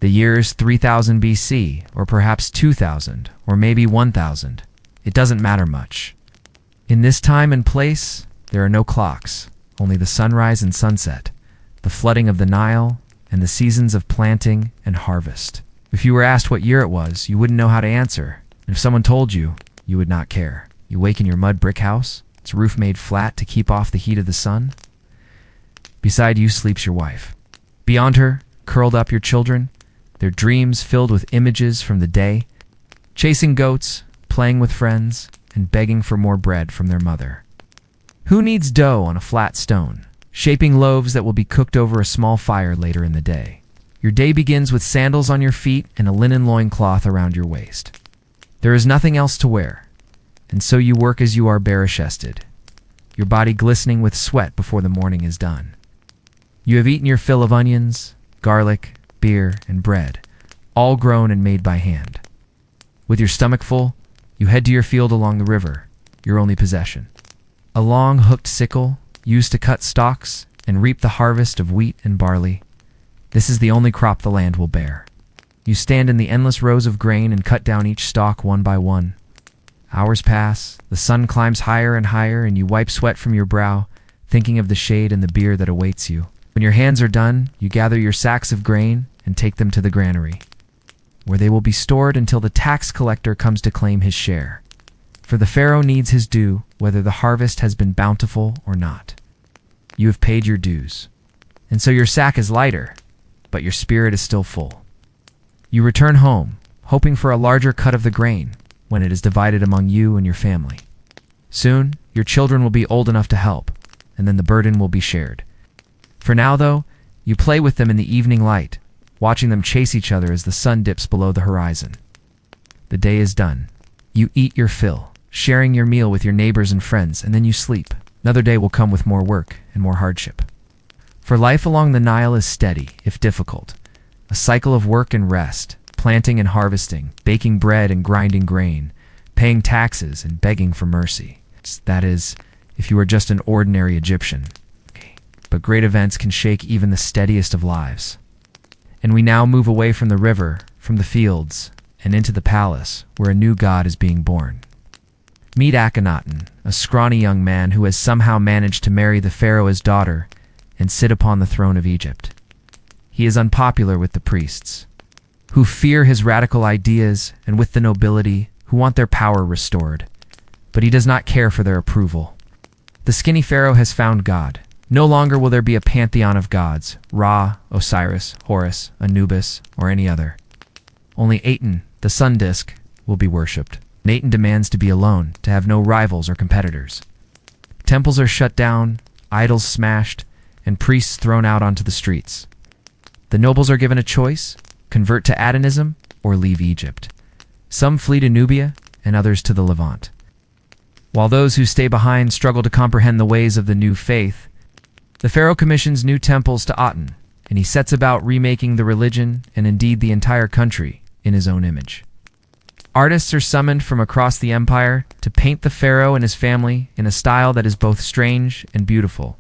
The year is 3000 BC, or perhaps 2000, or maybe 1000. It doesn't matter much. In this time and place, there are no clocks, only the sunrise and sunset, the flooding of the Nile, and the seasons of planting and harvest. If you were asked what year it was, you wouldn't know how to answer. And if someone told you, you would not care. You wake in your mud brick house, its roof made flat to keep off the heat of the sun. Beside you sleeps your wife. Beyond her, curled up your children, their dreams filled with images from the day, chasing goats, playing with friends, and begging for more bread from their mother. Who needs dough on a flat stone, shaping loaves that will be cooked over a small fire later in the day? Your day begins with sandals on your feet and a linen loincloth around your waist. There is nothing else to wear, and so you work as you are bare-chested, your body glistening with sweat before the morning is done. You have eaten your fill of onions, garlic, beer, and bread, all grown and made by hand. With your stomach full, you head to your field along the river, your only possession. A long hooked sickle, used to cut stalks and reap the harvest of wheat and barley. This is the only crop the land will bear. You stand in the endless rows of grain and cut down each stalk one by one. Hours pass, the sun climbs higher and higher, and you wipe sweat from your brow, thinking of the shade and the beer that awaits you. When your hands are done, you gather your sacks of grain and take them to the granary, where they will be stored until the tax collector comes to claim his share. For the pharaoh needs his due, whether the harvest has been bountiful or not. You have paid your dues, and so your sack is lighter, but your spirit is still full. You return home, hoping for a larger cut of the grain when it is divided among you and your family. Soon, your children will be old enough to help, and then the burden will be shared. For now, though, you play with them in the evening light, watching them chase each other as the sun dips below the horizon. The day is done. You eat your fill, sharing your meal with your neighbors and friends, and then you sleep. Another day will come with more work and more hardship. For life along the Nile is steady, if difficult. A cycle of work and rest, planting and harvesting, baking bread and grinding grain, paying taxes and begging for mercy. That is, if you are just an ordinary Egyptian. But great events can shake even the steadiest of lives. And we now move away from the river, from the fields, and into the palace, where a new god is being born. Meet Akhenaten, a scrawny young man who has somehow managed to marry the pharaoh's daughter and sit upon the throne of Egypt. He is unpopular with the priests, who fear his radical ideas, and with the nobility, who want their power restored. But he does not care for their approval. The skinny pharaoh has found God. No longer will there be a pantheon of gods, Ra, Osiris, Horus, Anubis, or any other. Only Aten, the sun disk, will be worshipped. And Aten demands to be alone, to have no rivals or competitors. Temples are shut down, idols smashed, and priests thrown out onto the streets. The nobles are given a choice: convert to Atenism or leave Egypt. Some flee to Nubia and others to the Levant. While those who stay behind struggle to comprehend the ways of the new faith, the pharaoh commissions new temples to Aten, and he sets about remaking the religion and indeed the entire country in his own image. Artists are summoned from across the empire to paint the pharaoh and his family in a style that is both strange and beautiful.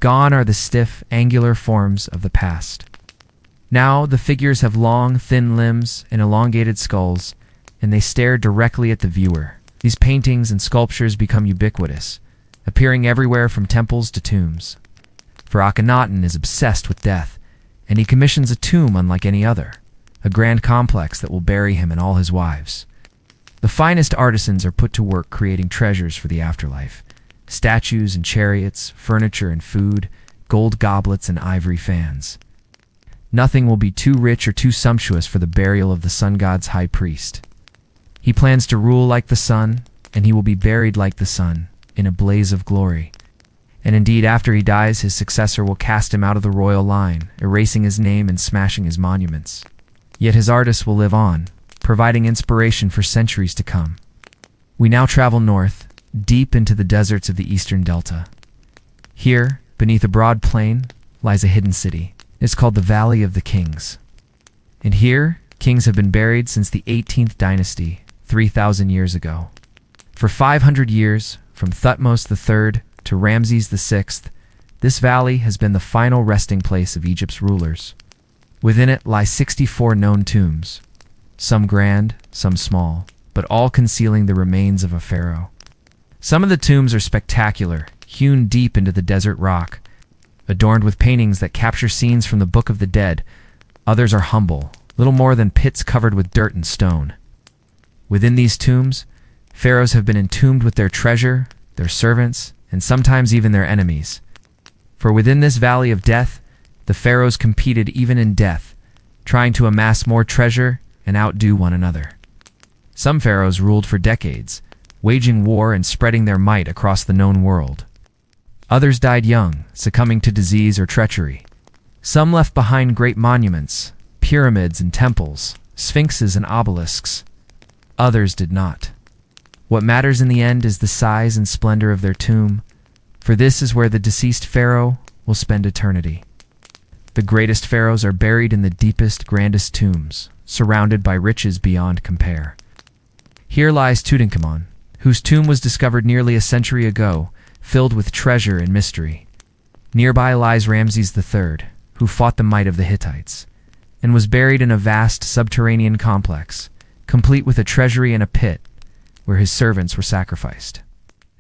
Gone are the stiff, angular forms of the past. Now the figures have long, thin limbs and elongated skulls, and they stare directly at the viewer. These paintings and sculptures become ubiquitous, appearing everywhere from temples to tombs. For Akhenaten is obsessed with death, and he commissions a tomb unlike any other, a grand complex that will bury him and all his wives. The finest artisans are put to work creating treasures for the afterlife: statues and chariots, furniture and food, gold goblets and ivory fans. Nothing will be too rich or too sumptuous for the burial of the sun god's high priest. He plans to rule like the sun, and he will be buried like the sun, in a blaze of glory. And indeed, after he dies, his successor will cast him out of the royal line, erasing his name and smashing his monuments. Yet his artists will live on, providing inspiration for centuries to come. We now travel north, deep into the deserts of the eastern delta. Here, beneath a broad plain, lies a hidden city. It's called the Valley of the Kings. And here, kings have been buried since the 18th dynasty, 3,000 years ago. For 500 years, from Thutmose III to Ramses VI, this valley has been the final resting place of Egypt's rulers. Within it lie 64 known tombs, some grand, some small, but all concealing the remains of a pharaoh. Some of the tombs are spectacular, hewn deep into the desert rock, adorned with paintings that capture scenes from the Book of the Dead. Others are humble, little more than pits covered with dirt and stone. Within these tombs, pharaohs have been entombed with their treasure, their servants, and sometimes even their enemies. For within this valley of death, the pharaohs competed even in death, trying to amass more treasure and outdo one another. Some pharaohs ruled for decades, waging war and spreading their might across the known world. Others died young, succumbing to disease or treachery. Some left behind great monuments, pyramids and temples, sphinxes and obelisks. Others did not. What matters in the end is the size and splendor of their tomb, for this is where the deceased pharaoh will spend eternity. The greatest pharaohs are buried in the deepest, grandest tombs, surrounded by riches beyond compare. Here lies Tutankhamun, whose tomb was discovered nearly a century ago, filled with treasure and mystery. Nearby lies Ramses III, who fought the might of the Hittites, and was buried in a vast subterranean complex, complete with a treasury and a pit, where his servants were sacrificed.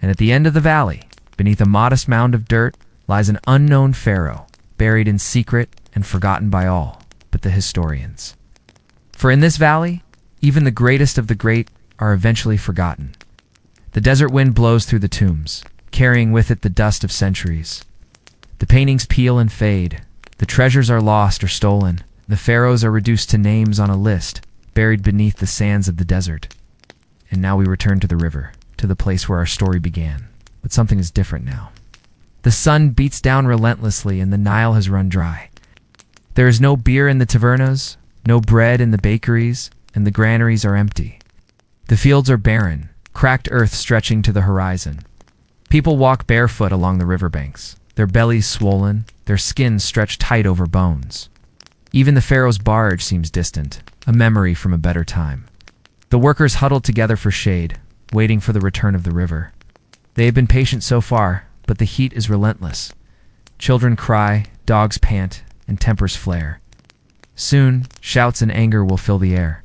And at the end of the valley, beneath a modest mound of dirt, lies an unknown pharaoh, buried in secret and forgotten by all but the historians. For in this valley, even the greatest of the great are eventually forgotten. The desert wind blows through the tombs, carrying with it the dust of centuries. The paintings peel and fade, the treasures are lost or stolen, the pharaohs are reduced to names on a list, buried beneath the sands of the desert. And now we return to the river, to the place where our story began. But something is different now. The sun beats down relentlessly and the Nile has run dry. There is no beer in the tavernas, no bread in the bakeries, and the granaries are empty. The fields are barren, cracked earth stretching to the horizon. People walk barefoot along the riverbanks, their bellies swollen, their skins stretched tight over bones. Even the pharaoh's barge seems distant, a memory from a better time. The workers huddle together for shade, waiting for the return of the river. They have been patient so far, but the heat is relentless. Children cry, dogs pant, and tempers flare. Soon, shouts and anger will fill the air.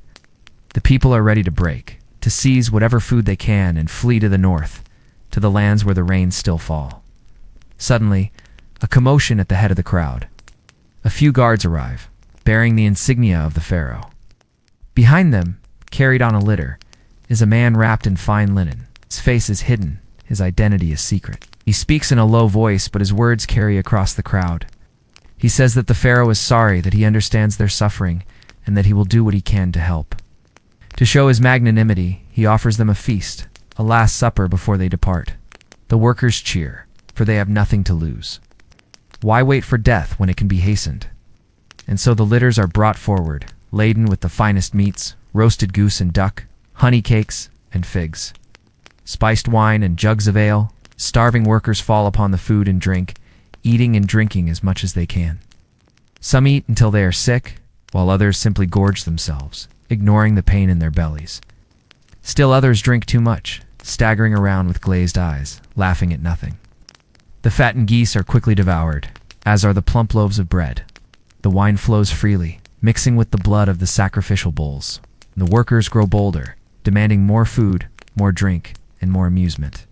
The people are ready to break, to seize whatever food they can and flee to the north, to the lands where the rains still fall. Suddenly, a commotion at the head of the crowd. A few guards arrive, bearing the insignia of the pharaoh. Behind them, carried on a litter, is a man wrapped in fine linen. His face is hidden, his identity is secret. He speaks in a low voice, but his words carry across the crowd. He says that the pharaoh is sorry, that he understands their suffering, and that he will do what he can to help. To show his magnanimity, he offers them a feast, a last supper before they depart. The workers cheer, for they have nothing to lose. Why wait for death when it can be hastened? And so the litters are brought forward, laden with the finest meats, roasted goose and duck, honey cakes, and figs. Spiced wine and jugs of ale, starving workers fall upon the food and drink, eating and drinking as much as they can. Some eat until they are sick, while others simply gorge themselves, ignoring the pain in their bellies. Still others drink too much, staggering around with glazed eyes, laughing at nothing. The fattened geese are quickly devoured, as are the plump loaves of bread. The wine flows freely, mixing with the blood of the sacrificial bulls. The workers grow bolder, demanding more food, more drink, and more amusement.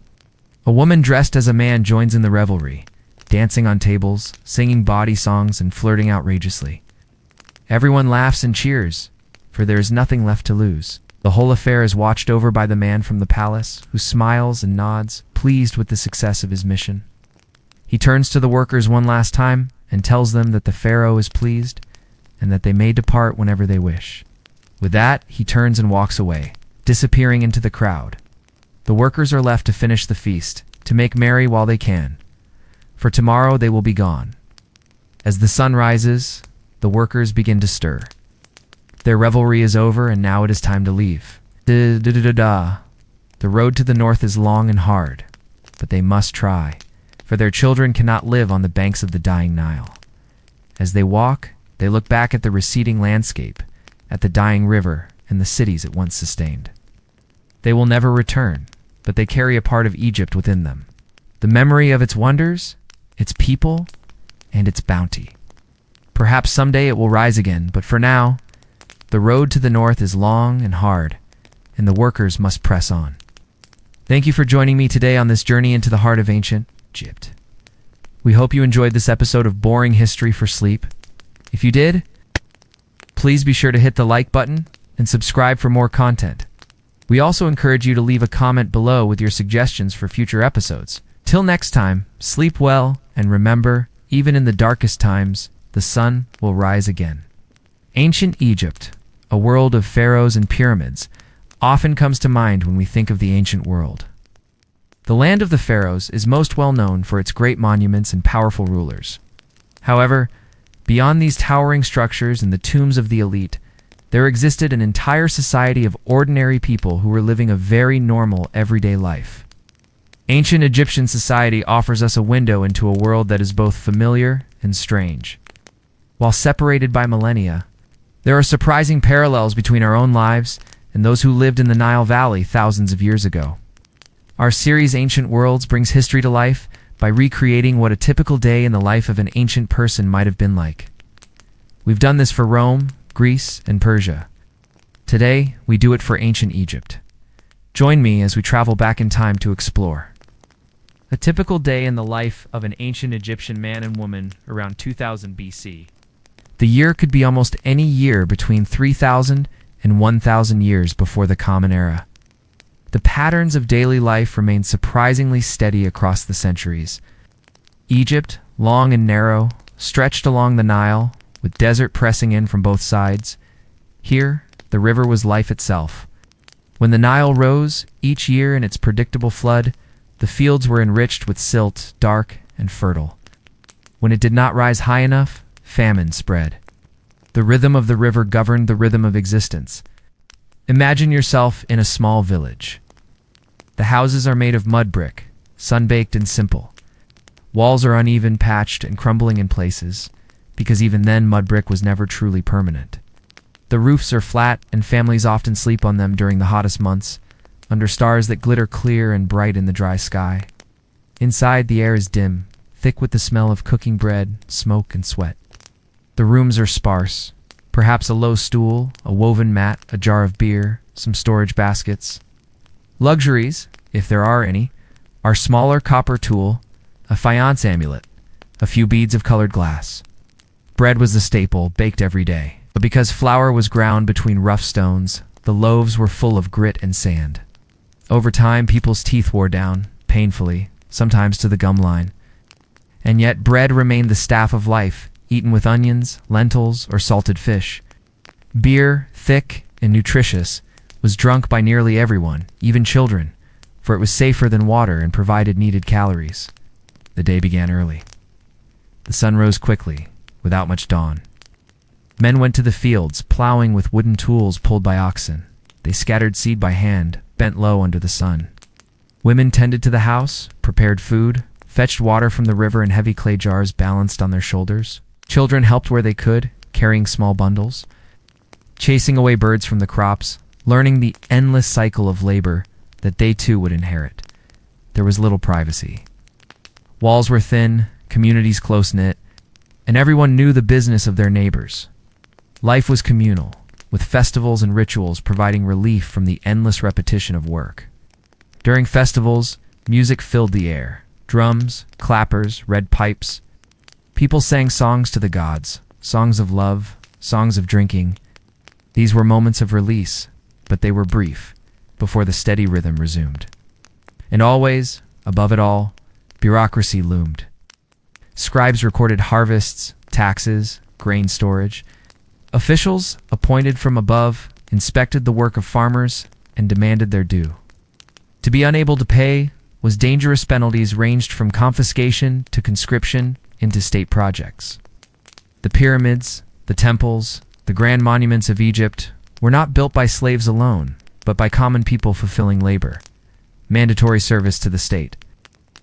A woman dressed as a man joins in the revelry, dancing on tables, singing bawdy songs, and flirting outrageously. Everyone laughs and cheers, for there is nothing left to lose. The whole affair is watched over by the man from the palace, who smiles and nods, pleased with the success of his mission. He turns to the workers one last time and tells them that the pharaoh is pleased and that they may depart whenever they wish. With that, he turns and walks away, disappearing into the crowd. The workers are left to finish the feast, to make merry while they can, for tomorrow they will be gone. As the sun rises, the workers begin to stir. Their revelry is over, and now it is time to leave. Da-da-da-da-da. The road to the north is long and hard, but they must try, for their children cannot live on the banks of the dying Nile. As they walk, they look back at the receding landscape, at the dying river and the cities it once sustained. They will never return, but they carry a part of Egypt within them, the memory of its wonders, its people, and its bounty. Perhaps someday it will rise again, but for now, the road to the north is long and hard, and the workers must press on. Thank you for joining me today on this journey into the heart of ancient Egypt. We hope you enjoyed this episode of Boring History for Sleep. If you did, please be sure to hit the like button and subscribe for more content. We also encourage you to leave a comment below with your suggestions for future episodes. Till next time, sleep well, and remember, even in the darkest times, the sun will rise again. Ancient Egypt, a world of pharaohs and pyramids, often comes to mind when we think of the ancient world. The land of the pharaohs is most well known for its great monuments and powerful rulers. However, beyond these towering structures and the tombs of the elite, there existed an entire society of ordinary people who were living a very normal, everyday life. Ancient Egyptian society offers us a window into a world that is both familiar and strange. While separated by millennia, there are surprising parallels between our own lives and those who lived in the Nile Valley thousands of years ago. Our series Ancient Worlds brings history to life by recreating what a typical day in the life of an ancient person might have been like. We've done this for Rome, Greece, and Persia. Today, we do it for ancient Egypt. Join me as we travel back in time to explore. A typical day in the life of an ancient Egyptian man and woman around 2000 BC. The year could be almost any year between 3,000 and 1,000 years before the Common Era. The patterns of daily life remain surprisingly steady across the centuries. Egypt, long and narrow, stretched along the Nile, with desert pressing in from both sides. Here, the river was life itself. When the Nile rose, each year in its predictable flood, the fields were enriched with silt, dark and fertile. When it did not rise high enough, famine spread. The rhythm of the river governed the rhythm of existence. Imagine yourself in a small village. The houses are made of mud brick, sun-baked and simple. Walls are uneven, patched, and crumbling in places, because even then mud brick was never truly permanent. The roofs are flat, and families often sleep on them during the hottest months, under stars that glitter clear and bright in the dry sky. Inside, the air is dim, thick with the smell of cooking bread, smoke, and sweat. The rooms are sparse. Perhaps a low stool, a woven mat, a jar of beer, some storage baskets. Luxuries, if there are any, are smaller copper tool, a faience amulet, a few beads of colored glass. Bread was the staple, baked every day. But because flour was ground between rough stones, the loaves were full of grit and sand. Over time, people's teeth wore down, painfully, sometimes to the gum line. And yet bread remained the staff of life, eaten with onions, lentils, or salted fish. Beer, thick and nutritious, was drunk by nearly everyone, even children, for it was safer than water and provided needed calories. The day began early. The sun rose quickly, without much dawn. Men went to the fields, plowing with wooden tools pulled by oxen. They scattered seed by hand, bent low under the sun. Women tended to the house, prepared food, fetched water from the river in heavy clay jars balanced on their shoulders. Children helped where they could, carrying small bundles, chasing away birds from the crops, learning the endless cycle of labor that they too would inherit. There was little privacy. Walls were thin, communities close-knit, and everyone knew the business of their neighbors. Life was communal, with festivals and rituals providing relief from the endless repetition of work. During festivals, music filled the air. Drums, clappers, red pipes. People sang songs to the gods, songs of love, songs of drinking. These were moments of release, but they were brief, before the steady rhythm resumed. And always, above it all, bureaucracy loomed. Scribes recorded harvests, taxes, grain storage. Officials, appointed from above, inspected the work of farmers and demanded their due. To be unable to pay was dangerous. Penalties ranged from confiscation to conscription into state projects. The pyramids, the temples, the grand monuments of Egypt were not built by slaves alone, but by common people fulfilling labor, mandatory service to the state.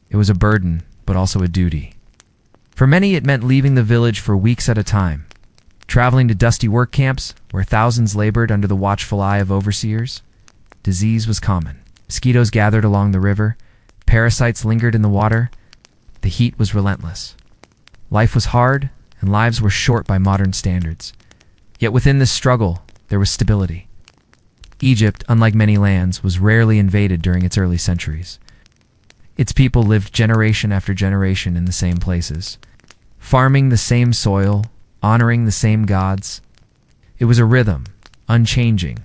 It was a burden, but also a duty. For many, it meant leaving the village for weeks at a time, traveling to dusty work camps where thousands labored under the watchful eye of overseers. Disease was common. Mosquitoes gathered along the river. Parasites lingered in the water. The heat was relentless. Life was hard, and lives were short by modern standards. Yet within this struggle, there was stability. Egypt, unlike many lands, was rarely invaded during its early centuries. Its people lived generation after generation in the same places, farming the same soil, honoring the same gods. It was a rhythm, unchanging,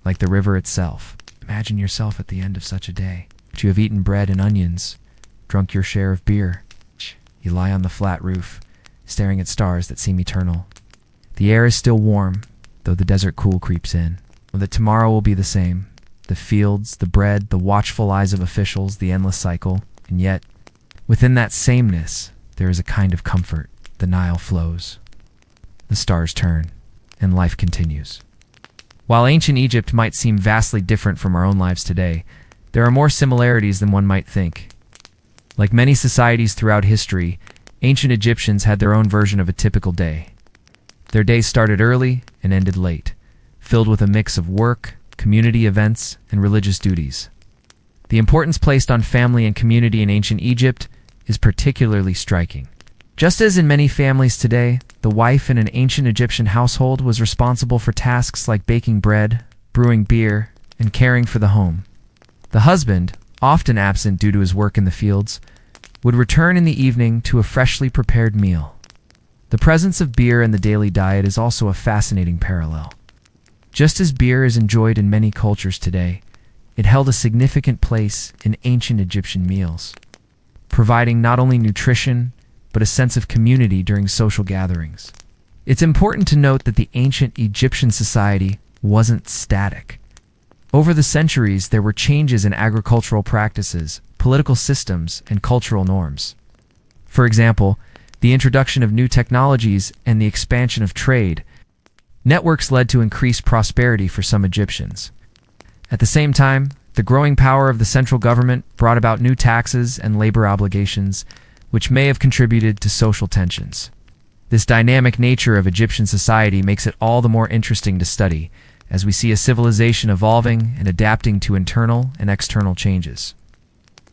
like the river itself. Imagine yourself at the end of such a day. You have eaten bread and onions, drunk your share of beer. You lie on the flat roof, staring at stars that seem eternal. The air is still warm, though the desert cool creeps in. That tomorrow will be the same. The fields, the bread, the watchful eyes of officials, the endless cycle. And yet, within that sameness, there is a kind of comfort. The Nile flows. The stars turn, and life continues. While ancient Egypt might seem vastly different from our own lives today, there are more similarities than one might think. Like many societies throughout history, ancient Egyptians had their own version of a typical day. Their days started early and ended late, filled with a mix of work, community events, and religious duties. The importance placed on family and community in ancient Egypt is particularly striking. Just as in many families today, the wife in an ancient Egyptian household was responsible for tasks like baking bread, brewing beer, and caring for the home. The husband, often absent due to his work in the fields, would return in the evening to a freshly prepared meal. The presence of beer in the daily diet is also a fascinating parallel. Just as beer is enjoyed in many cultures today, it held a significant place in ancient Egyptian meals, providing not only nutrition, but a sense of community during social gatherings. It's important to note that the ancient Egyptian society wasn't static. Over the centuries, there were changes in agricultural practices, political systems, and cultural norms. For example, the introduction of new technologies and the expansion of trade networks led to increased prosperity for some Egyptians. At the same time, the growing power of the central government brought about new taxes and labor obligations, which may have contributed to social tensions. This dynamic nature of Egyptian society makes it all the more interesting to study, as we see a civilization evolving and adapting to internal and external changes.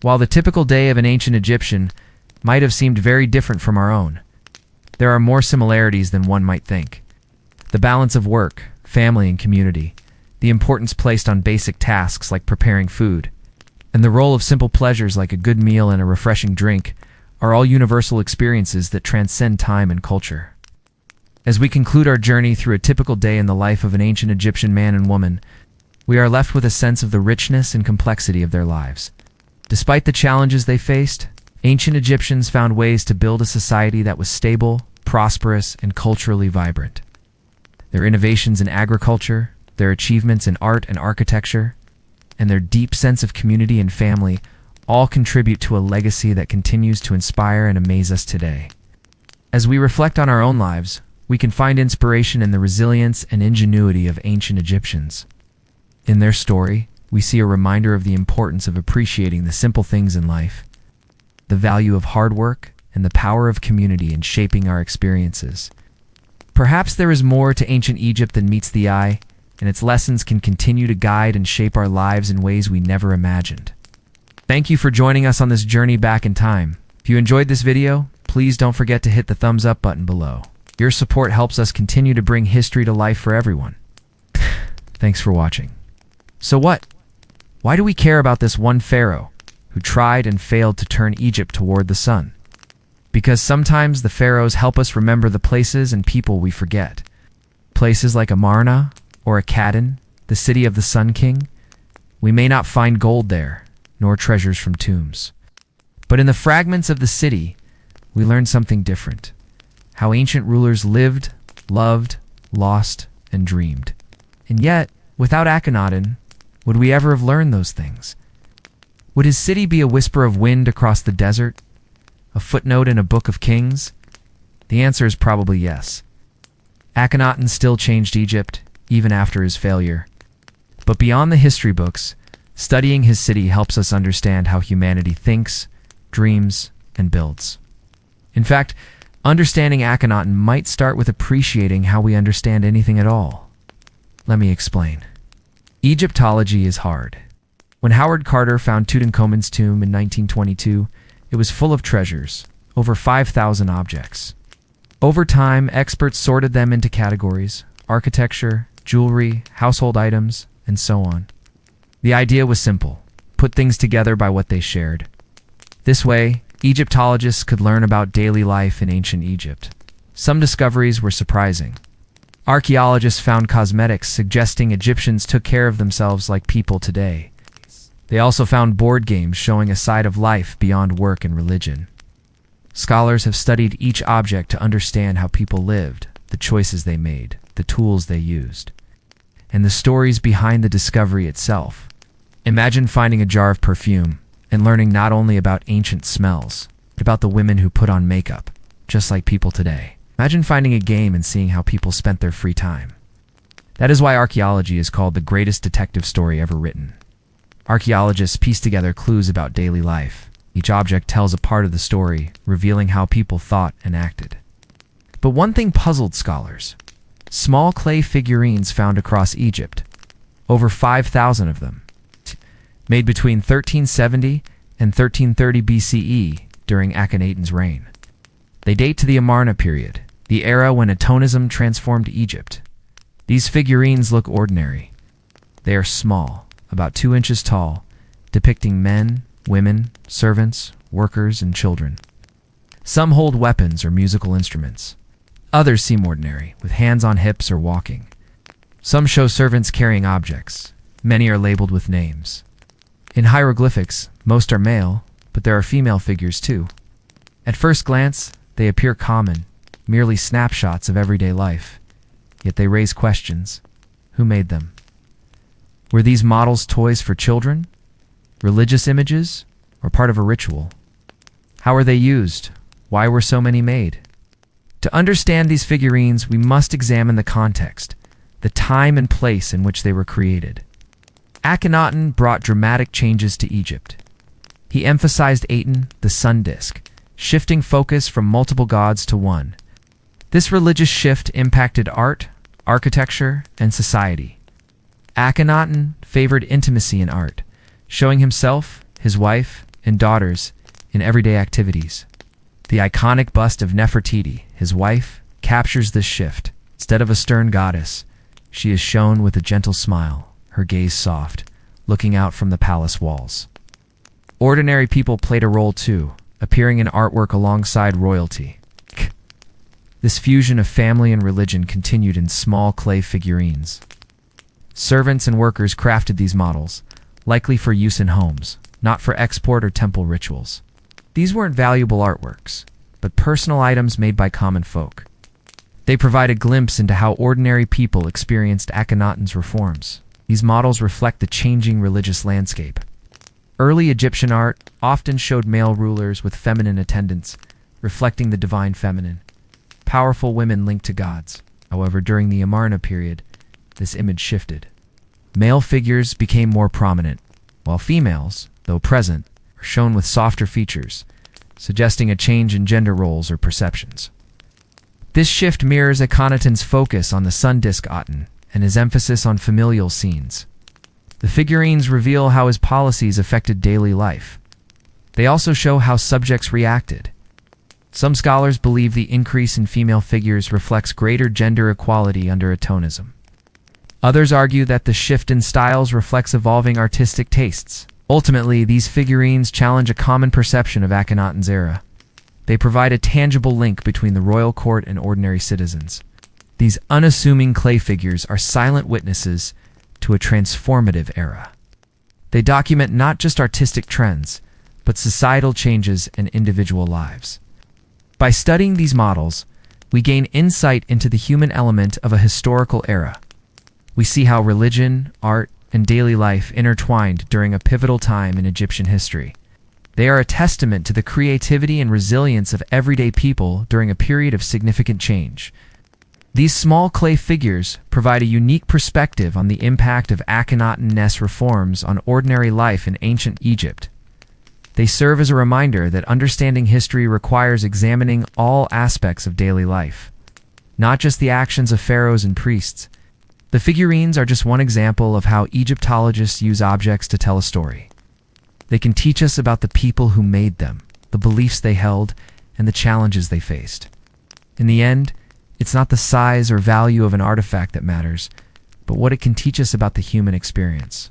While the typical day of an ancient Egyptian might have seemed very different from our own, there are more similarities than one might think. The balance of work, family, and community, the importance placed on basic tasks like preparing food, and the role of simple pleasures like a good meal and a refreshing drink are all universal experiences that transcend time and culture. As we conclude our journey through a typical day in the life of an ancient Egyptian man and woman, we are left with a sense of the richness and complexity of their lives. Despite the challenges they faced, ancient Egyptians found ways to build a society that was stable, prosperous, and culturally vibrant. Their innovations in agriculture, their achievements in art and architecture, and their deep sense of community and family all contribute to a legacy that continues to inspire and amaze us today. As we reflect on our own lives, we can find inspiration in the resilience and ingenuity of ancient Egyptians. In their story, we see a reminder of the importance of appreciating the simple things in life, the value of hard work, and the power of community in shaping our experiences. Perhaps there is more to ancient Egypt than meets the eye, and its lessons can continue to guide and shape our lives in ways we never imagined. Thank you for joining us on this journey back in time. If you enjoyed this video, please don't forget to hit the thumbs up button below. Your support helps us continue to bring history to life for everyone. Thanks for watching. So what? Why do we care about this one pharaoh who tried and failed to turn Egypt toward the sun? Because sometimes the pharaohs help us remember the places and people we forget. Places like Amarna or Akkadin, the city of the Sun King. We may not find gold there, nor treasures from tombs. But in the fragments of the city, we learn something different. How ancient rulers lived, loved, lost, and dreamed. And yet, without Akhenaten, would we ever have learned those things? Would his city be a whisper of wind across the desert? A footnote in a book of kings? The answer is probably yes. Akhenaten still changed Egypt, even after his failure. But beyond the history books, studying his city helps us understand how humanity thinks, dreams, and builds. In fact, understanding Akhenaten might start with appreciating how we understand anything at all. Let me explain. Egyptology is hard. When Howard Carter found Tutankhamun's tomb in 1922, it was full of treasures, over 5,000 objects. Over time, experts sorted them into categories: architecture, jewelry, household items, and so on. The idea was simple: put things together by what they shared. This way, Egyptologists could learn about daily life in ancient Egypt. Some discoveries were surprising. Archaeologists found cosmetics suggesting Egyptians took care of themselves like people today. They also found board games showing a side of life beyond work and religion. Scholars have studied each object to understand how people lived, the choices they made, the tools they used, and the stories behind the discovery itself. Imagine finding a jar of perfume and learning not only about ancient smells, but about the women who put on makeup, just like people today. Imagine finding a game and seeing how people spent their free time. That is why archaeology is called the greatest detective story ever written. Archaeologists piece together clues about daily life. Each object tells a part of the story, revealing how people thought and acted. But one thing puzzled scholars: small clay figurines found across Egypt, over 5,000 of them, made between 1370 and 1330 BCE during Akhenaten's reign. They date to the Amarna period, the era when Atonism transformed Egypt. These figurines look ordinary. They are small, about 2 inches tall, depicting men, women, servants, workers, and children. Some hold weapons or musical instruments. Others seem ordinary, with hands on hips or walking. Some show servants carrying objects. Many are labeled with names. In hieroglyphics, most are male, but there are female figures too. At first glance, they appear common, merely snapshots of everyday life. Yet they raise questions. Who made them? Were these models toys for children? Religious images? Or part of a ritual? How were they used? Why were so many made? To understand these figurines, we must examine the context, the time and place in which they were created. Akhenaten brought dramatic changes to Egypt. He emphasized Aten, the sun disk, shifting focus from multiple gods to one. This religious shift impacted art, architecture, and society. Akhenaten favored intimacy in art, showing himself, his wife, and daughters in everyday activities. The iconic bust of Nefertiti, his wife, captures this shift. Instead of a stern goddess, she is shown with a gentle smile, her gaze soft, looking out from the palace walls. Ordinary people played a role too, appearing in artwork alongside royalty. This fusion of family and religion continued in small clay figurines. Servants and workers crafted these models, likely for use in homes, not for export or temple rituals. These weren't valuable artworks, but personal items made by common folk. They provide a glimpse into how ordinary people experienced Akhenaten's reforms. These models reflect the changing religious landscape. Early Egyptian art often showed male rulers with feminine attendants, reflecting the divine feminine. Powerful women linked to gods. However, during the Amarna period, this image shifted. Male figures became more prominent, while females, though present, are shown with softer features, suggesting a change in gender roles or perceptions. This shift mirrors Akhenaten's focus on the sun disk Aten and his emphasis on familial scenes. The figurines reveal how his policies affected daily life. They also show how subjects reacted. Some scholars believe the increase in female figures reflects greater gender equality under Atonism. Others argue that the shift in styles reflects evolving artistic tastes. Ultimately, these figurines challenge a common perception of Akhenaten's era. They provide a tangible link between the royal court and ordinary citizens. These unassuming clay figures are silent witnesses to a transformative era. They document not just artistic trends, but societal changes and individual lives. By studying these models, we gain insight into the human element of a historical era. We see how religion, art, and daily life intertwined during a pivotal time in Egyptian history. They are a testament to the creativity and resilience of everyday people during a period of significant change. These small clay figures provide a unique perspective on the impact of Akhenaten-esque reforms on ordinary life in ancient Egypt. They serve as a reminder that understanding history requires examining all aspects of daily life, not just the actions of pharaohs and priests. The figurines are just one example of how Egyptologists use objects to tell a story. They can teach us about the people who made them, the beliefs they held, and the challenges they faced. In the end, it's not the size or value of an artifact that matters, but what it can teach us about the human experience.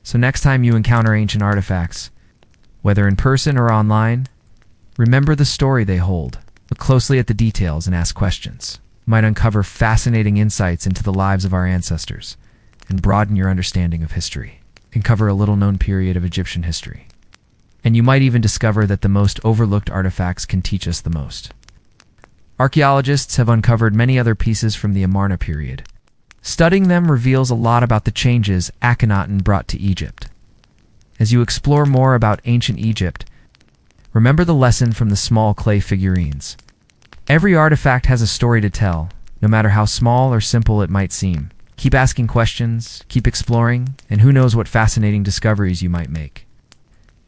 So next time you encounter ancient artifacts, whether in person or online, remember the story they hold. Look closely at the details and ask questions. You might uncover fascinating insights into the lives of our ancestors and broaden your understanding of history. You can cover a little-known period of Egyptian history. And you might even discover that the most overlooked artifacts can teach us the most. Archaeologists have uncovered many other pieces from the Amarna period. Studying them reveals a lot about the changes Akhenaten brought to Egypt. As you explore more about ancient Egypt, remember the lesson from the small clay figurines. Every artifact has a story to tell, no matter how small or simple it might seem. Keep asking questions, keep exploring, and who knows what fascinating discoveries you might make.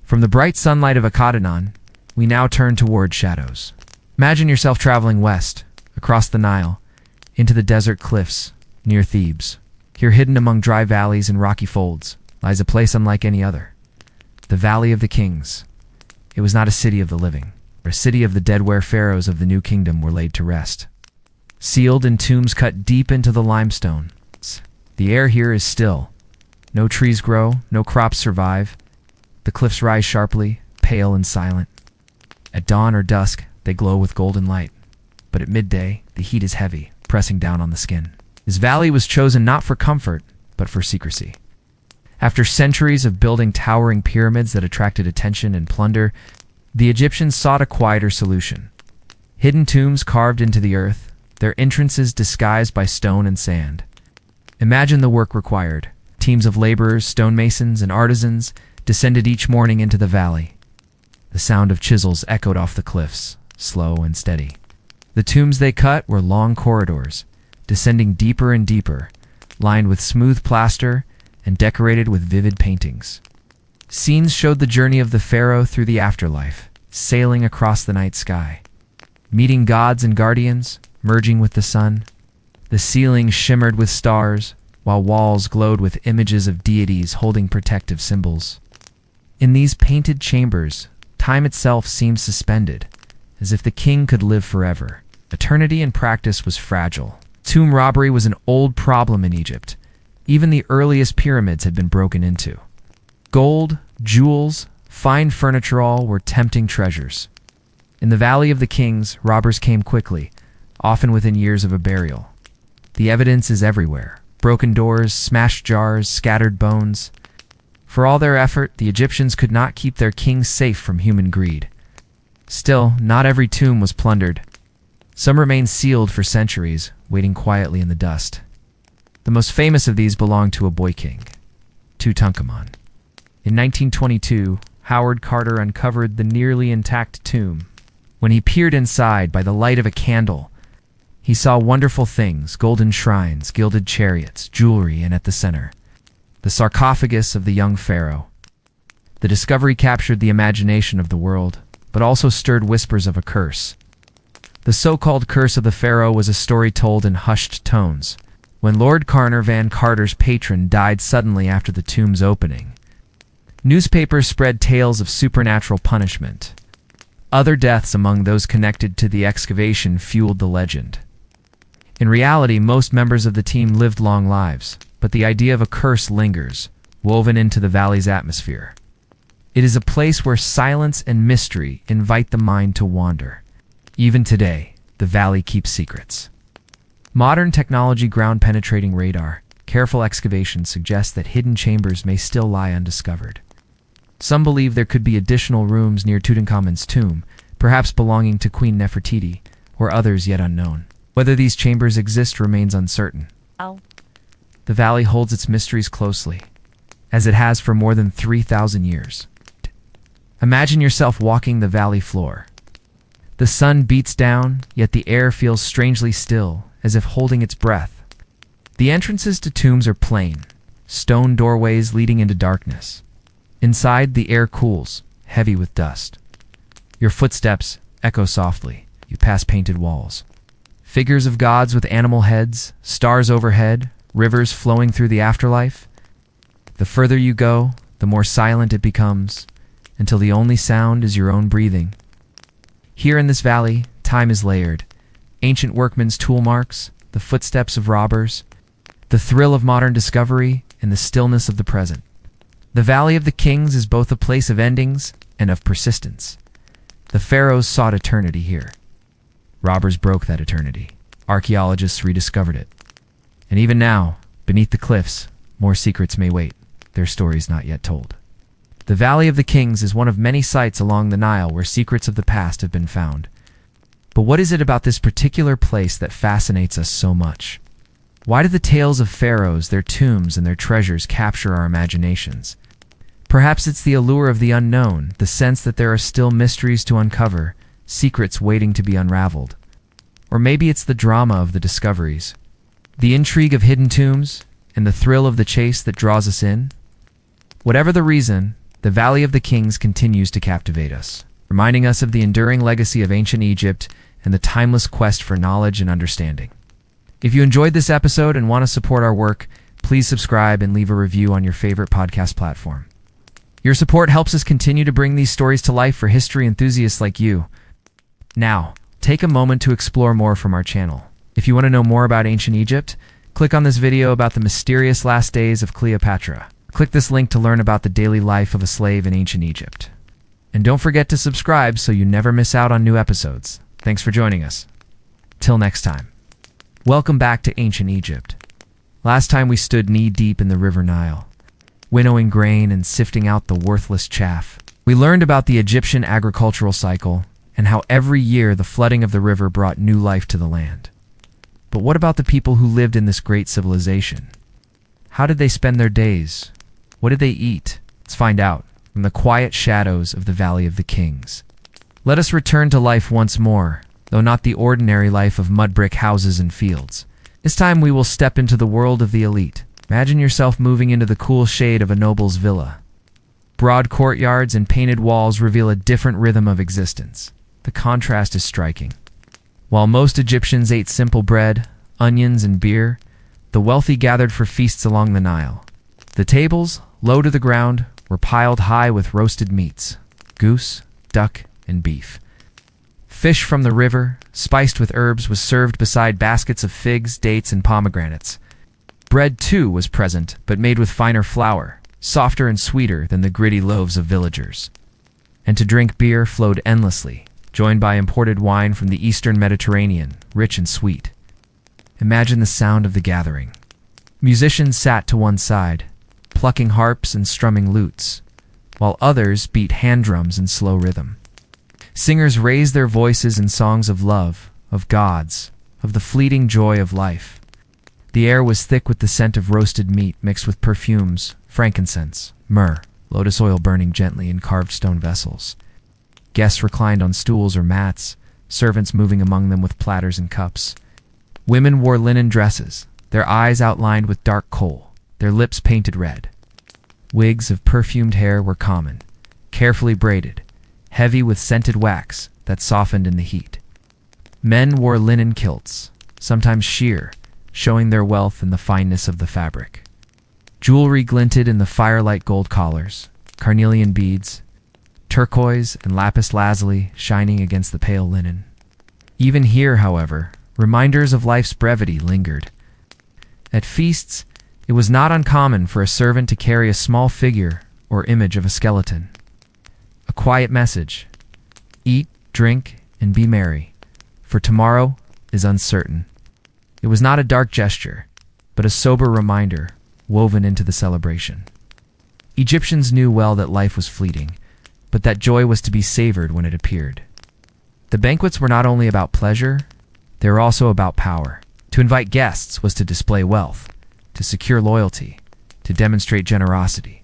From the bright sunlight of Akhenaten, we now turn toward shadows. Imagine yourself traveling west, across the Nile, into the desert cliffs near Thebes. Here, hidden among dry valleys and rocky folds, lies a place unlike any other. The Valley of the Kings. It was not a city of the living, but a city of the dead where pharaohs of the new kingdom were laid to rest. Sealed in tombs cut deep into the limestone, the air here is still. No trees grow, no crops survive. The cliffs rise sharply, pale and silent. At dawn or dusk, they glow with golden light. But at midday, the heat is heavy, pressing down on the skin. This valley was chosen not for comfort, but for secrecy. After centuries of building towering pyramids that attracted attention and plunder, the Egyptians sought a quieter solution. Hidden tombs carved into the earth, their entrances disguised by stone and sand. Imagine the work required. Teams of laborers, stonemasons, and artisans descended each morning into the valley. The sound of chisels echoed off the cliffs, slow and steady. The tombs they cut were long corridors, descending deeper and deeper, lined with smooth plaster and decorated with vivid paintings. Scenes showed the journey of the pharaoh through the afterlife, sailing across the night sky, meeting gods and guardians, merging with the sun. The ceiling shimmered with stars, while walls glowed with images of deities holding protective symbols. In these painted chambers, time itself seemed suspended, as if the king could live forever. Eternity in practice was fragile. Tomb robbery was an old problem in Egypt. Even the earliest pyramids had been broken into. Gold, jewels, fine furniture, all were tempting treasures. In the Valley of the Kings, robbers came quickly, often within years of a burial. The evidence is everywhere. Broken doors, smashed jars, scattered bones. For all their effort, the Egyptians could not keep their king safe from human greed. Still, not every tomb was plundered. Some remained sealed for centuries, waiting quietly in the dust. The most famous of these belonged to a boy king, Tutankhamun. In 1922, Howard Carter uncovered the nearly intact tomb. When he peered inside by the light of a candle, he saw wonderful things: golden shrines, gilded chariots, jewelry, and at the center, the sarcophagus of the young pharaoh. The discovery captured the imagination of the world, but also stirred whispers of a curse. The so-called curse of the pharaoh was a story told in hushed tones. When Lord Carnarvon, Carter's patron, died suddenly after the tomb's opening, newspapers spread tales of supernatural punishment. Other deaths among those connected to the excavation fueled the legend. In reality, most members of the team lived long lives, but the idea of a curse lingers, woven into the valley's atmosphere. It is a place where silence and mystery invite the mind to wander. Even today, the valley keeps secrets. Modern technology, ground-penetrating radar, careful excavation suggests that hidden chambers may still lie undiscovered. Some believe there could be additional rooms near Tutankhamun's tomb, perhaps belonging to Queen Nefertiti, or others yet unknown. Whether these chambers exist remains uncertain. The valley holds its mysteries closely, as it has for more than 3,000 years. Imagine yourself walking the valley floor. The sun beats down, yet the air feels strangely still, as if holding its breath. The entrances to tombs are plain, stone doorways leading into darkness. Inside, the air cools, heavy with dust. Your footsteps echo softly. You pass painted walls. Figures of gods with animal heads, stars overhead, rivers flowing through the afterlife. The further you go, the more silent it becomes, until the only sound is your own breathing. Here in this valley, time is layered. ancient workmen's tool marks, the footsteps of robbers, the thrill of modern discovery, and the stillness of the present. The Valley of the Kings is both a place of endings and of persistence. The pharaohs sought eternity here. Robbers broke that eternity. Archaeologists rediscovered it. And even now, beneath the cliffs, more secrets may wait, their stories not yet told. The Valley of the Kings is one of many sites along the Nile where secrets of the past have been found. But what is it about this particular place that fascinates us so much? Why do the tales of pharaohs, their tombs, and their treasures capture our imaginations? Perhaps it's the allure of the unknown, the sense that there are still mysteries to uncover, secrets waiting to be unraveled. Or maybe it's the drama of the discoveries, the intrigue of hidden tombs, and the thrill of the chase that draws us in. Whatever the reason, the Valley of the Kings continues to captivate us, reminding us of the enduring legacy of ancient Egypt and the timeless quest for knowledge and understanding. If you enjoyed this episode and want to support our work, please subscribe and leave a review on your favorite podcast platform. Your support helps us continue to bring these stories to life for history enthusiasts like you. Now, take a moment to explore more from our channel. If you want to know more about ancient Egypt, click on this video about the mysterious last days of Cleopatra. Click this link to learn about the daily life of a slave in ancient Egypt. And don't forget to subscribe so you never miss out on new episodes. Thanks for joining us. Till next time. Welcome back to ancient Egypt. Last time we stood knee-deep in the River Nile, winnowing grain and sifting out the worthless chaff. We learned about the Egyptian agricultural cycle and how every year the flooding of the river brought new life to the land. But what about the people who lived in this great civilization? How did they spend their days? What did they eat? Let's find out from the quiet shadows of the Valley of the Kings. Let us return to life once more, though not the ordinary life of mud brick houses and fields. This time we will step into the world of the elite. Imagine yourself moving into the cool shade of a noble's villa. Broad courtyards and painted walls reveal a different rhythm of existence. The contrast is striking. While most Egyptians ate simple bread, onions, and beer, the wealthy gathered for feasts along the Nile. The tables, low to the ground, were piled high with roasted meats, goose, duck, and beef. Fish from the river, spiced with herbs, was served beside baskets of figs, dates, and pomegranates. Bread, too, was present, but made with finer flour, softer and sweeter than the gritty loaves of villagers. And to drink, beer flowed endlessly, joined by imported wine from the eastern Mediterranean, rich and sweet. Imagine the sound of the gathering. Musicians sat to one side, plucking harps and strumming lutes, while others beat hand drums in slow rhythm. Singers raised their voices in songs of love, of gods, of the fleeting joy of life. The air was thick with the scent of roasted meat mixed with perfumes, frankincense, myrrh, lotus oil burning gently in carved stone vessels. Guests reclined on stools or mats, servants moving among them with platters and cups. Women wore linen dresses, their eyes outlined with dark kohl, their lips painted red. Wigs of perfumed hair were common, carefully braided, heavy with scented wax that softened in the heat. Men wore linen kilts, sometimes sheer, showing their wealth in the fineness of the fabric. Jewelry glinted in the firelight, gold collars, carnelian beads, turquoise and lapis lazuli shining against the pale linen. Even here, however, reminders of life's brevity lingered. At feasts, it was not uncommon for a servant to carry a small figure or image of a skeleton. A quiet message: eat, drink, and be merry, for tomorrow is uncertain. It was not a dark gesture, but a sober reminder woven into the celebration. Egyptians knew well that life was fleeting, but that joy was to be savored when it appeared. The banquets were not only about pleasure, they were also about power. To invite guests was to display wealth, to secure loyalty, to demonstrate generosity.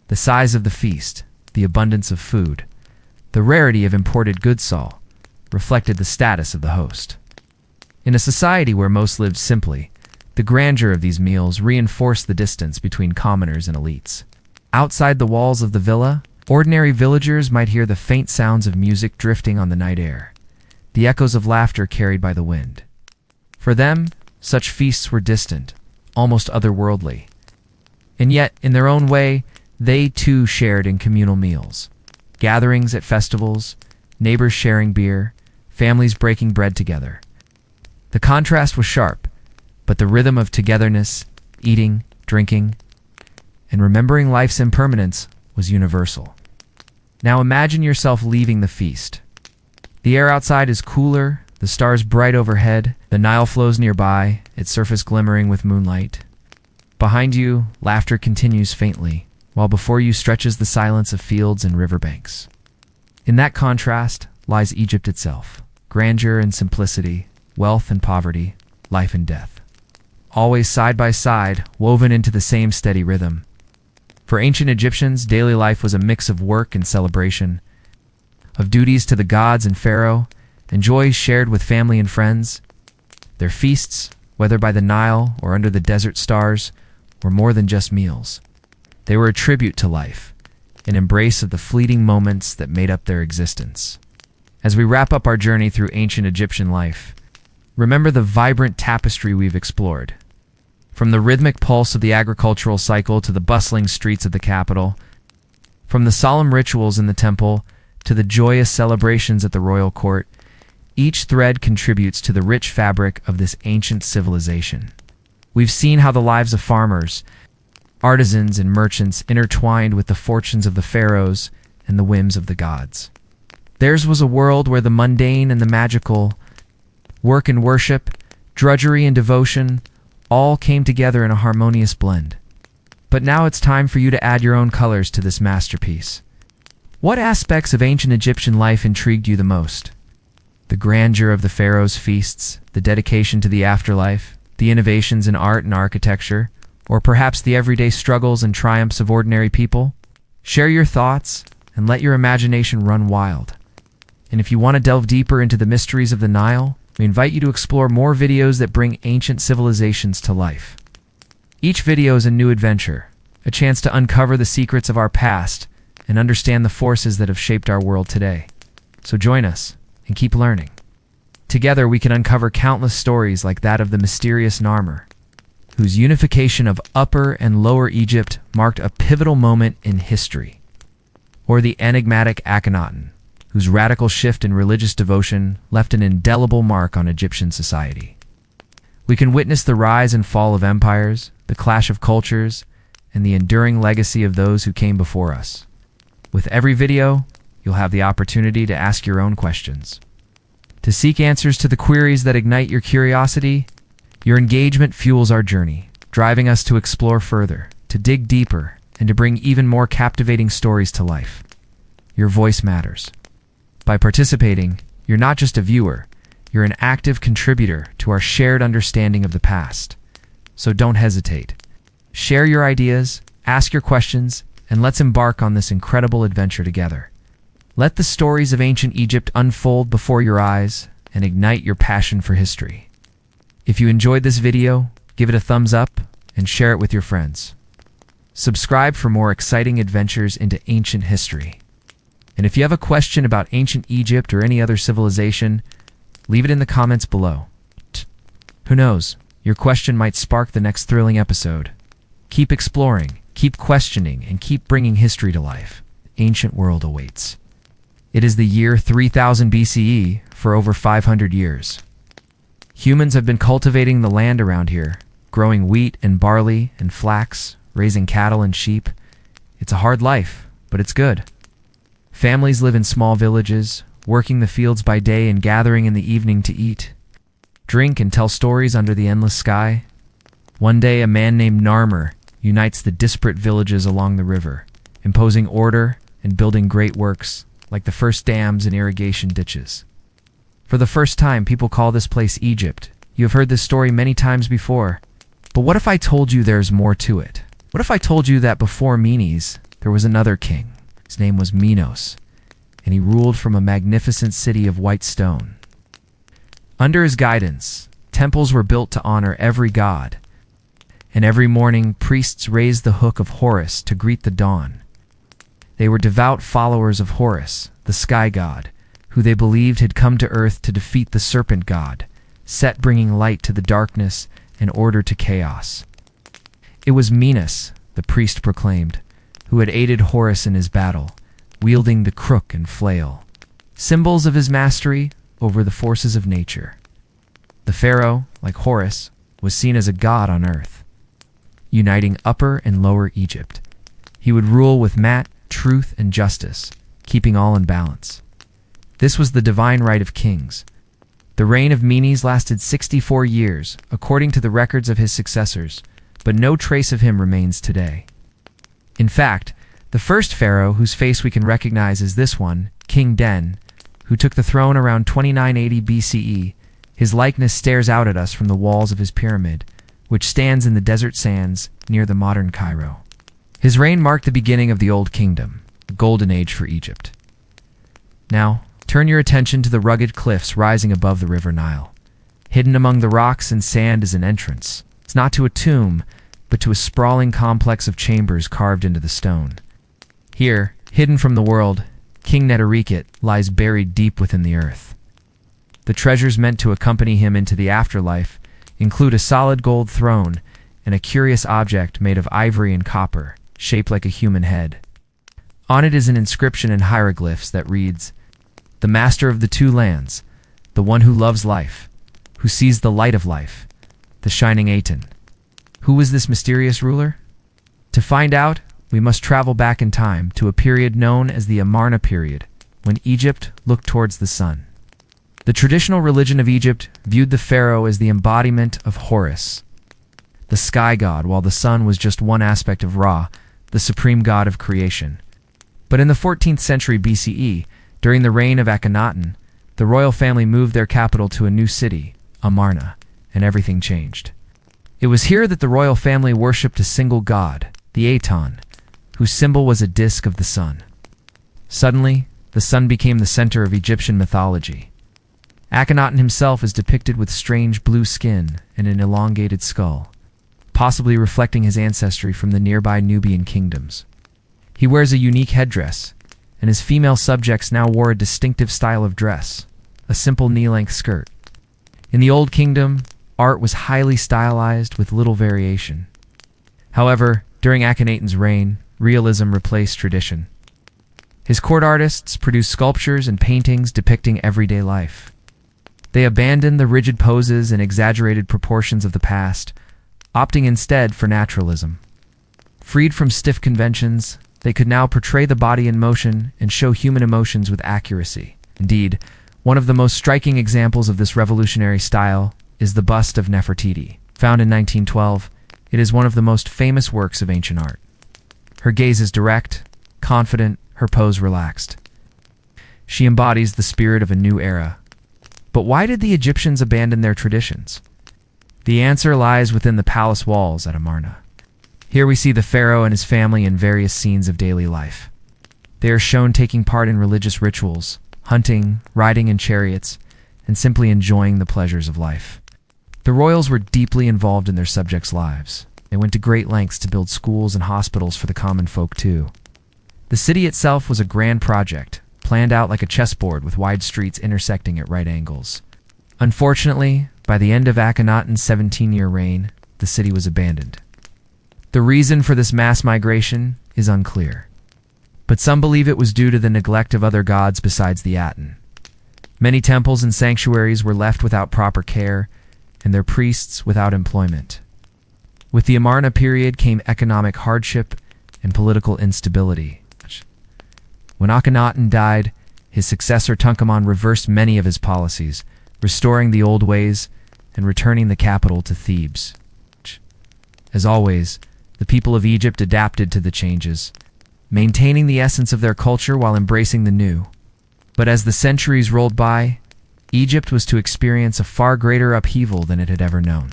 The size of the feast, the abundance of food, the rarity of imported goods reflected the status of the host. In a society where most lived simply, the grandeur of these meals reinforced the distance between commoners and elites. Outside the walls of the villa, ordinary villagers might hear the faint sounds of music drifting on the night air, the echoes of laughter carried by the wind. For them, such feasts were distant, almost otherworldly. And yet, in their own way, they too shared in communal meals. Gatherings at festivals, neighbors sharing beer, families breaking bread together. The contrast was sharp, but the rhythm of togetherness, eating, drinking, and remembering life's impermanence was universal. Now imagine yourself leaving the feast. The air outside is cooler, the stars bright overhead, the Nile flows nearby, its surface glimmering with moonlight. Behind you, laughter continues faintly, while before you stretches the silence of fields and riverbanks. In that contrast lies Egypt itself, grandeur and simplicity, wealth and poverty, life and death. Always side by side, woven into the same steady rhythm. For ancient Egyptians, daily life was a mix of work and celebration, of duties to the gods and pharaoh, and joys shared with family and friends. Their feasts, whether by the Nile or under the desert stars, were more than just meals. They were a tribute to life, an embrace of the fleeting moments that made up their existence. As we wrap up our journey through ancient Egyptian life, remember the vibrant tapestry we've explored. From the rhythmic pulse of the agricultural cycle to the bustling streets of the capital, from the solemn rituals in the temple to the joyous celebrations at the royal court, each thread contributes to the rich fabric of this ancient civilization. We've seen how the lives of farmers, artisans, and merchants intertwined with the fortunes of the pharaohs and the whims of the gods. Theirs was a world where the mundane and the magical, work and worship, drudgery and devotion, all came together in a harmonious blend. But now it's time for you to add your own colors to this masterpiece. What aspects of ancient Egyptian life intrigued you the most? The grandeur of the pharaoh's feasts, the dedication to the afterlife, the innovations in art and architecture, or perhaps the everyday struggles and triumphs of ordinary people? Share your thoughts and let your imagination run wild. And if you want to delve deeper into the mysteries of the Nile, we invite you to explore more videos that bring ancient civilizations to life. Each video is a new adventure, a chance to uncover the secrets of our past and understand the forces that have shaped our world today. So join us and keep learning. Together we can uncover countless stories like that of the mysterious Narmer, whose unification of Upper and Lower Egypt marked a pivotal moment in history, or the enigmatic Akhenaten, whose radical shift in religious devotion left an indelible mark on Egyptian society. We can witness the rise and fall of empires, the clash of cultures, and the enduring legacy of those who came before us. With every video, you'll have the opportunity to ask your own questions, to seek answers to the queries that ignite your curiosity. Your engagement fuels our journey, driving us to explore further, to dig deeper, and to bring even more captivating stories to life. Your voice matters. By participating, you're not just a viewer, you're an active contributor to our shared understanding of the past. So don't hesitate. Share your ideas, ask your questions, and let's embark on this incredible adventure together. Let the stories of ancient Egypt unfold before your eyes and ignite your passion for history. If you enjoyed this video, give it a thumbs up and share it with your friends. Subscribe for more exciting adventures into ancient history. And if you have a question about ancient Egypt or any other civilization, leave it in the comments below. Who knows, your question might spark the next thrilling episode. Keep exploring, keep questioning, and keep bringing history to life. Ancient world awaits. It is the year 3000 BCE for over 500 years. Humans have been cultivating the land around here, growing wheat and barley and flax, raising cattle and sheep. It's a hard life, but it's good. Families live in small villages, working the fields by day and gathering in the evening to eat, drink, and tell stories under the endless sky. One day, a man named Narmer unites the disparate villages along the river, imposing order and building great works like the first dams and irrigation ditches. For the first time, people call this place Egypt. You have heard this story many times before, but what if I told you there's more to it? What if I told you that before Menes, there was another king? His name was Minos, and he ruled from a magnificent city of white stone. Under his guidance, temples were built to honor every god, and every morning priests raised the hook of Horus to greet the dawn. They were devout followers of Horus, the sky god, who they believed had come to earth to defeat the serpent god, Set bringing light to the darkness and order to chaos. It was Minos, the priest proclaimed, who had aided Horus in his battle, wielding the crook and flail, symbols of his mastery over the forces of nature. The pharaoh, like Horus, was seen as a god on earth, uniting Upper and Lower Egypt. He would rule with might, truth, and justice, keeping all in balance. This was the divine right of kings. The reign of Menes lasted 64 years, according to the records of his successors, but no trace of him remains today. In fact, the first pharaoh whose face we can recognize is this one, King Den, who took the throne around 2980 BCE. His likeness stares out at us from the walls of his pyramid, which stands in the desert sands near the modern Cairo. His reign marked the beginning of the Old Kingdom, a golden age for Egypt. Now, turn your attention to the rugged cliffs rising above the River Nile. Hidden among the rocks and sand is an entrance. It's not to a tomb, but to a sprawling complex of chambers carved into the stone. Here, hidden from the world, King Neterikhet lies buried deep within the earth. The treasures meant to accompany him into the afterlife include a solid gold throne and a curious object made of ivory and copper, shaped like a human head. On it is an inscription in hieroglyphs that reads, "The master of the two lands, the one who loves life, who sees the light of life, the shining Aten." Who was this mysterious ruler? To find out, we must travel back in time to a period known as the Amarna period, when Egypt looked towards the sun. The traditional religion of Egypt viewed the pharaoh as the embodiment of Horus, the sky god, while the sun was just one aspect of Ra, the supreme god of creation. But in the 14th century BCE, during the reign of Akhenaten, the royal family moved their capital to a new city, Amarna, and everything changed. It was here that the royal family worshipped a single god, the Aton, whose symbol was a disk of the sun. Suddenly, the sun became the center of Egyptian mythology. Akhenaten himself is depicted with strange blue skin and an elongated skull, possibly reflecting his ancestry from the nearby Nubian kingdoms. He wears a unique headdress, and his female subjects now wore a distinctive style of dress, a simple knee-length skirt. In the Old Kingdom, art was highly stylized with little variation. However, during Akhenaten's reign, realism replaced tradition. His court artists produced sculptures and paintings depicting everyday life. They abandoned the rigid poses and exaggerated proportions of the past, opting instead for naturalism. Freed from stiff conventions, they could now portray the body in motion and show human emotions with accuracy. Indeed, one of the most striking examples of this revolutionary style is the bust of Nefertiti. Found in 1912, it is one of the most famous works of ancient art. Her gaze is direct, confident, her pose relaxed. She embodies the spirit of a new era. But why did the Egyptians abandon their traditions? The answer lies within the palace walls at Amarna. Here we see the pharaoh and his family in various scenes of daily life. They are shown taking part in religious rituals, hunting, riding in chariots, and simply enjoying the pleasures of life. The royals were deeply involved in their subjects' lives. They went to great lengths to build schools and hospitals for the common folk too. The city itself was a grand project, planned out like a chessboard with wide streets intersecting at right angles. Unfortunately, by the end of Akhenaten's 17-year reign, the city was abandoned. The reason for this mass migration is unclear, but some believe it was due to the neglect of other gods besides the Aten. Many temples and sanctuaries were left without proper care, and their priests without employment. With the Amarna period came economic hardship and political instability. When Akhenaten died, his successor Tutankhamun reversed many of his policies, restoring the old ways and returning the capital to Thebes. As always, the people of Egypt adapted to the changes, maintaining the essence of their culture while embracing the new. But as the centuries rolled by, Egypt was to experience a far greater upheaval than it had ever known.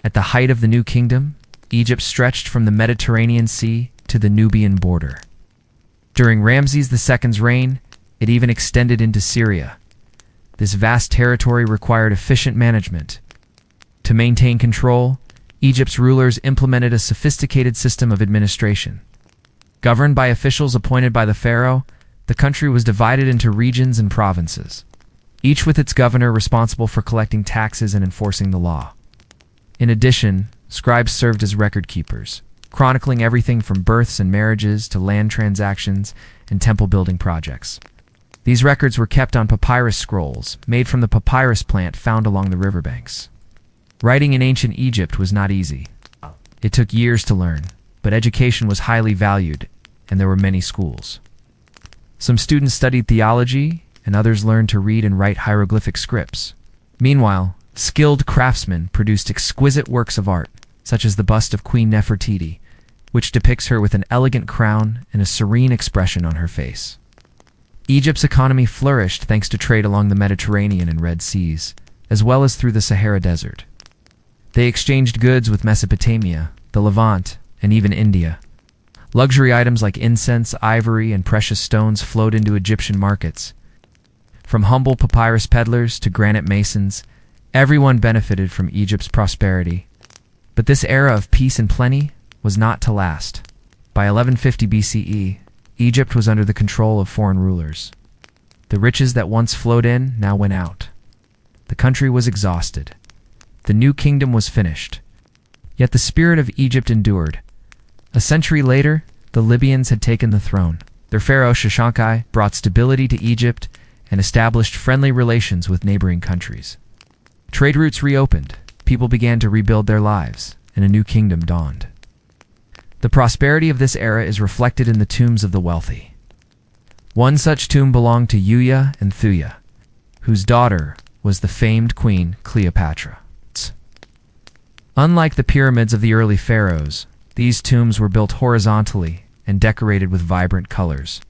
At the height of the new kingdom, Egypt stretched from the Mediterranean Sea to the Nubian border. During Ramses II's reign, it even extended into Syria. This vast territory required efficient management. To maintain control, Egypt's rulers implemented a sophisticated system of administration. Governed by officials appointed by the pharaoh, the country was divided into regions and provinces, each with its governor responsible for collecting taxes and enforcing the law. In addition, scribes served as record keepers, chronicling everything from births and marriages to land transactions and temple building projects. These records were kept on papyrus scrolls, made from the papyrus plant found along the riverbanks. Writing in ancient Egypt was not easy. It took years to learn, but education was highly valued, and there were many schools. Some students studied theology, and others learned to read and write hieroglyphic scripts. Meanwhile, skilled craftsmen produced exquisite works of art, such as the bust of Queen Nefertiti, which depicts her with an elegant crown and a serene expression on her face. Egypt's economy flourished thanks to trade along the Mediterranean and Red Seas, as well as through the Sahara Desert. They exchanged goods with Mesopotamia, the Levant, and even India. Luxury items like incense, ivory, and precious stones flowed into Egyptian markets. From humble papyrus peddlers to granite masons, everyone benefited from Egypt's prosperity. But this era of peace and plenty was not to last. By 1150 BCE, Egypt was under the control of foreign rulers. The riches that once flowed in now went out. The country was exhausted. The new kingdom was finished. Yet the spirit of Egypt endured. A century later, the Libyans had taken the throne. Their pharaoh Shoshankai brought stability to Egypt and established friendly relations with neighboring countries. Trade routes reopened, people began to rebuild their lives, and a new kingdom dawned. The prosperity of this era is reflected in the tombs of the wealthy. One such tomb belonged to Yuya and Thuya, whose daughter was the famed queen Cleopatra. Unlike the pyramids of the early pharaohs, these tombs were built horizontally and decorated with vibrant colors.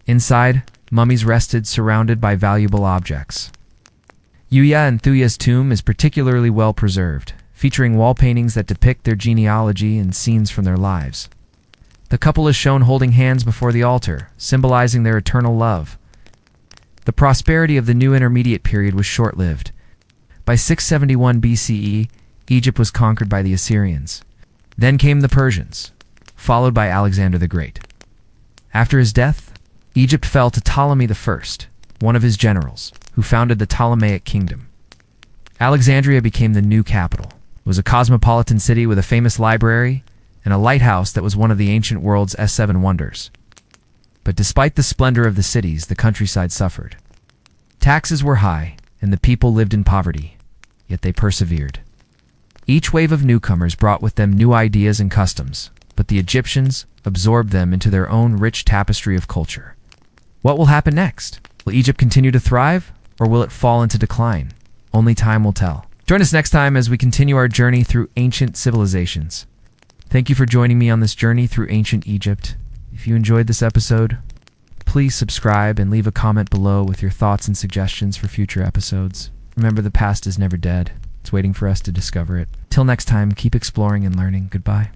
Inside, mummies rested surrounded by valuable objects. Yuya and Thuya's tomb is particularly well preserved, featuring wall paintings that depict their genealogy and scenes from their lives. The couple is shown holding hands before the altar, symbolizing their eternal love. The prosperity of the new intermediate period was short-lived. By 671 BCE, Egypt was conquered by the Assyrians. Then came the Persians, followed by Alexander the Great. After his death, Egypt fell to Ptolemy I, one of his generals, who founded the Ptolemaic kingdom. Alexandria became the new capital. It was a cosmopolitan city with a famous library and a lighthouse that was one of the ancient world's S7 wonders. But despite the splendor of the cities, the countryside suffered. Taxes were high, and the people lived in poverty, yet they persevered. Each wave of newcomers brought with them new ideas and customs, but the Egyptians absorbed them into their own rich tapestry of culture. What will happen next? Will Egypt continue to thrive, or will it fall into decline? Only time will tell. Join us next time as we continue our journey through ancient civilizations. Thank you for joining me on this journey through ancient Egypt. If you enjoyed this episode, please subscribe and leave a comment below with your thoughts and suggestions for future episodes. Remember, the past is never dead. It's waiting for us to discover it. Till next time, keep exploring and learning. Goodbye.